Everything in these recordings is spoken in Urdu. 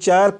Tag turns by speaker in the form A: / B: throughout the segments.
A: 4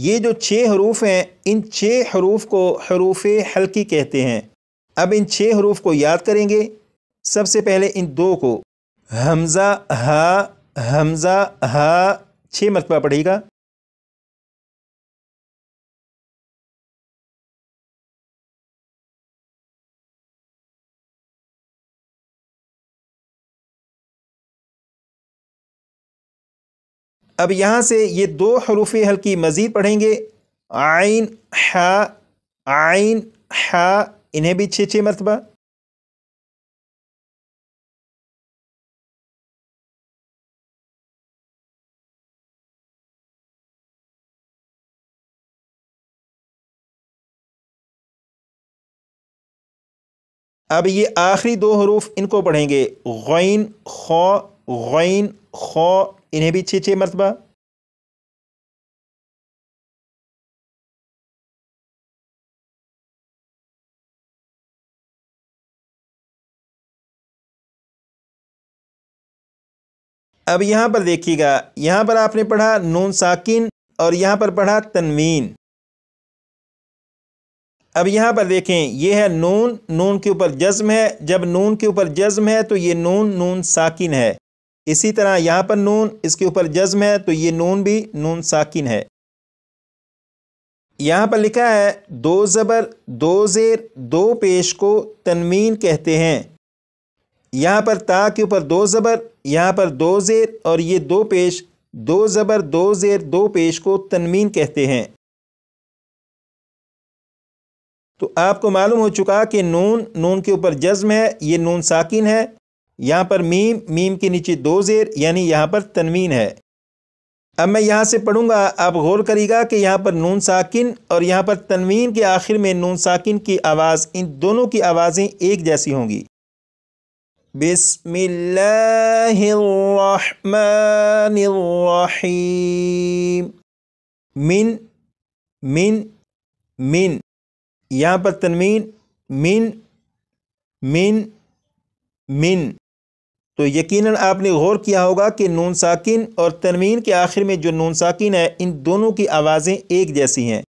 A: یہ جو 6 حروف ہیں ان 6 حروف کو حروف حلقی کہتے ہیں۔ اب ان 6 حروف کو یاد کریں گے۔ سب سے پہلے ان 2 کو، حمزہ ہا 6 مرتبہ پڑھے گا۔ اب یہاں سے یہ 2 حروف حلقی مزید پڑھیں گے، عین ہا، انہیں بھی 6 مرتبہ۔ اب یہ آخری 2 حروف ان کو پڑھیں گے، غین خو، انہیں بھی 6 مرتبہ۔ اب یہاں پر دیکھیے گا، یہاں پر آپ نے پڑھا نون ساکن اور یہاں پر پڑھا تنوین۔ اب یہاں پر دیکھیں، یہ ہے نون کے اوپر جزم ہے۔ جب نون کے اوپر جزم ہے تو یہ نون ساکن ہے۔ اسی طرح یہاں پر نون، اس کے اوپر جزم ہے تو یہ نون بھی نون ساکن ہے۔ یہاں پر لکھا ہے 2 زبر 2 زیر 2 پیش کو تنوین کہتے ہیں۔ یہاں پر تا کے اوپر 2 زبر، یہاں پر 2 زیر اور یہ 2 پیش، 2 زبر 2 زیر 2 پیش کو تنوین کہتے ہیں۔ تو آپ کو معلوم ہو چکا کہ نون کے اوپر جزم ہے، یہ نون ساکن ہے۔ یہاں پر میم کے نیچے 2 زیر، یعنی یہاں پر تنوین ہے۔ اب میں یہاں سے پڑھوں گا، آپ غور کریے گا کہ یہاں پر نون ساکن اور یہاں پر تنوین کے آخر میں نون ساکن کی آواز، ان دونوں کی آوازیں ایک جیسی ہوں گی۔ بسم اللہ الرحمن الرحیم، من، یہاں پر تنوین من، تو یقیناً آپ نے غور کیا ہوگا کہ نون ساکن اور تنوین کے آخر میں جو نون ساکن ہے ان دونوں کی آوازیں ایک جیسی ہیں۔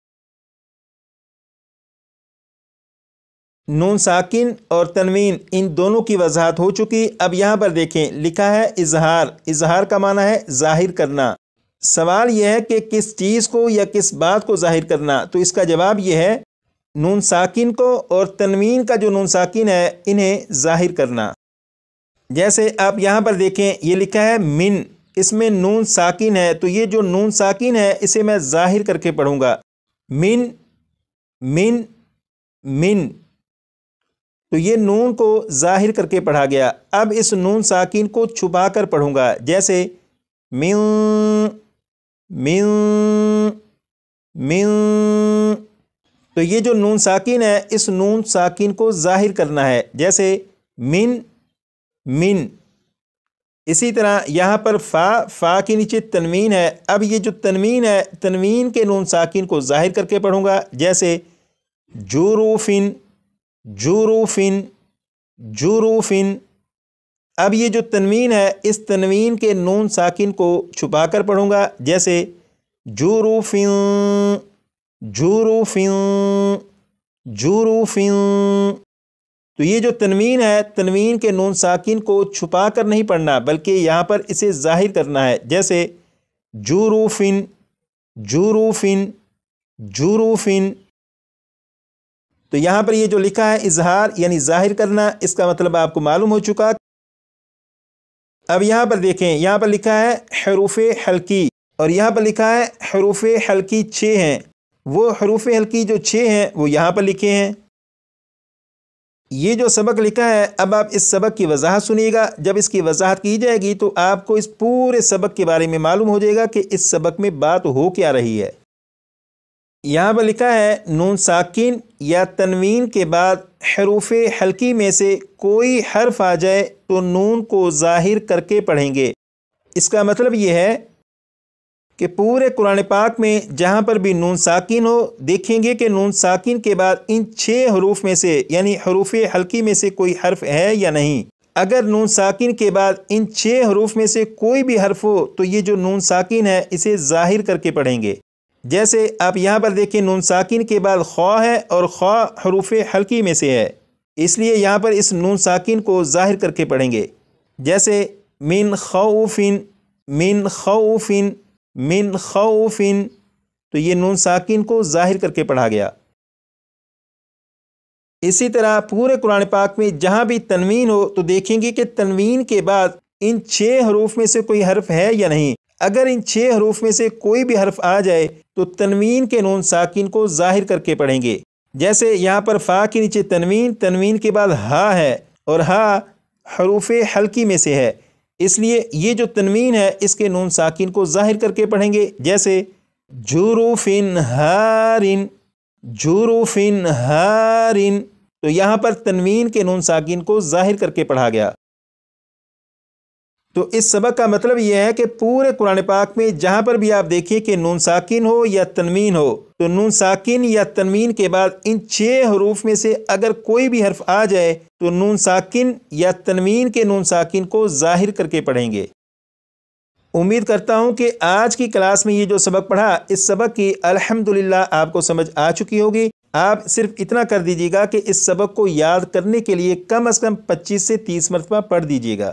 A: نون ساکن اور تنوین ان دونوں کی وضاحت ہو چکی۔ اب یہاں پر دیکھیں، لکھا ہے اظہار کا معنی ہے ظاہر کرنا۔ سوال یہ ہے کہ کس چیز کو یا کس بات کو ظاہر کرنا، تو اس کا جواب یہ ہے نون ساکن کو اور تنوین کا جو نون ساکن ہے انہیں ظاہر کرنا۔ جیسے آپ یہاں پر دیکھیں، یہ لکھا ہے من، اس میں نون ساکن ہے، تو یہ جو نون ساکن ہے اسے میں ظاہر کر کے پڑھوں گا، من، تو یہ نون کو ظاہر کر کے پڑھا گیا۔ اب اس نون ساکن کو چھپا کر پڑھوں گا، جیسے من، تو یہ جو نون ساکن ہے اس نون ساکن کو ظاہر کرنا ہے، جیسے من۔ اسی طرح یہاں پر فا کے نیچے تنوین ہے، اب یہ جو تنوین ہے تنوین کے نون ساکن کو ظاہر کر کے پڑھوں گا، جیسے جوروفن۔ اب یہ جو تنوین ہے اس تنوین کے نون ساکن کو چھپا کر پڑھوں گا، جیسے جوروفن۔ تو یہ جو تنوین ہے تنوین کے نون ساکن کو چھپا کر نہیں پڑھنا بلکہ یہاں پر اسے ظاہر کرنا ہے، جیسے جوروفن۔ تو یہاں پر یہ جو لکھا ہے اظہار یعنی ظاہر کرنا، اس کا مطلب آپ کو معلوم ہو چکا۔ اب یہاں پر دیکھیں، یہاں پر لکھا ہے حروف حلقی اور یہاں پر لکھا ہے حروف حلقی 6 ہیں۔ وہ حروف حلقی جو 6 ہیں وہ یہاں پر لکھے ہیں۔ یہ جو سبق لکھا ہے، اب آپ اس سبق کی وضاحت سنیے گا۔ جب اس کی وضاحت کی جائے گی تو آپ کو اس پورے سبق کے بارے میں معلوم ہو جائے گا کہ اس سبق میں بات ہو کیا رہی ہے۔ یہاں پر لکھا ہے نون ساکن یا تنوین کے بعد حروف حلقی میں سے کوئی حرف آ جائے تو نون کو ظاہر کر کے پڑھیں گے۔ اس کا مطلب یہ ہے کہ پورے قرآن پاک میں جہاں پر بھی نون ساکن ہو، دیکھیں گے کہ نون ساکن کے بعد ان 6 حروف میں سے یعنی حروف حلقی میں سے کوئی حرف ہے یا نہیں۔ اگر نون ساکن کے بعد ان 6 حروف میں سے کوئی بھی حرف ہو تو یہ جو نون ساکن ہے اسے ظاہر کر کے پڑھیں گے، جیسے آپ یہاں پر دیکھیں نون ساکن کے بعد خواہ ہے اور خواہ حروف حلقی میں سے ہے، اس لیے یہاں پر اس نون ساکن کو ظاہر کر کے پڑھیں گے، جیسے من خوف، من خوف، من خوف، تو یہ نون ساکن کو ظاہر کر کے پڑھا گیا۔ اسی طرح پورے قرآن پاک میں جہاں بھی تنوین ہو تو دیکھیں گے کہ تنوین کے بعد ان 6 حروف میں سے کوئی حرف ہے یا نہیں۔ اگر ان 6 حروف میں سے کوئی بھی حرف آ جائے تو تنوین کے نون ساکن کو ظاہر کر کے پڑھیں گے، جیسے یہاں پر فا کے نیچے تنوین، تنوین کے بعد ہا ہے اور ہا حروف حلقی میں سے ہے، اس لیے یہ جو تنوین ہے اس کے نون ساکن کو ظاہر کر کے پڑھیں گے، جیسے جروف ہارن، جروف ہارن، تو یہاں پر تنوین کے نون ساکن کو ظاہر کر کے پڑھا گیا۔ تو اس سبق کا مطلب یہ ہے کہ پورے قرآن پاک میں جہاں پر بھی آپ دیکھیں کہ نون ساکن ہو یا تنوین ہو تو نون ساکن یا تنوین کے بعد ان 6 حروف میں سے اگر کوئی بھی حرف آ جائے تو نون ساکن یا تنوین کے نون ساکن کو ظاہر کر کے پڑھیں گے۔ امید کرتا ہوں کہ آج کی کلاس میں یہ جو سبق پڑھا اس سبق کی الحمدللہ آپ کو سمجھ آ چکی ہوگی۔ آپ صرف اتنا کر دیجیے گا کہ اس سبق کو یاد کرنے کے لیے کم از کم 25 سے 30 مرتبہ پڑھ دیجیے گا۔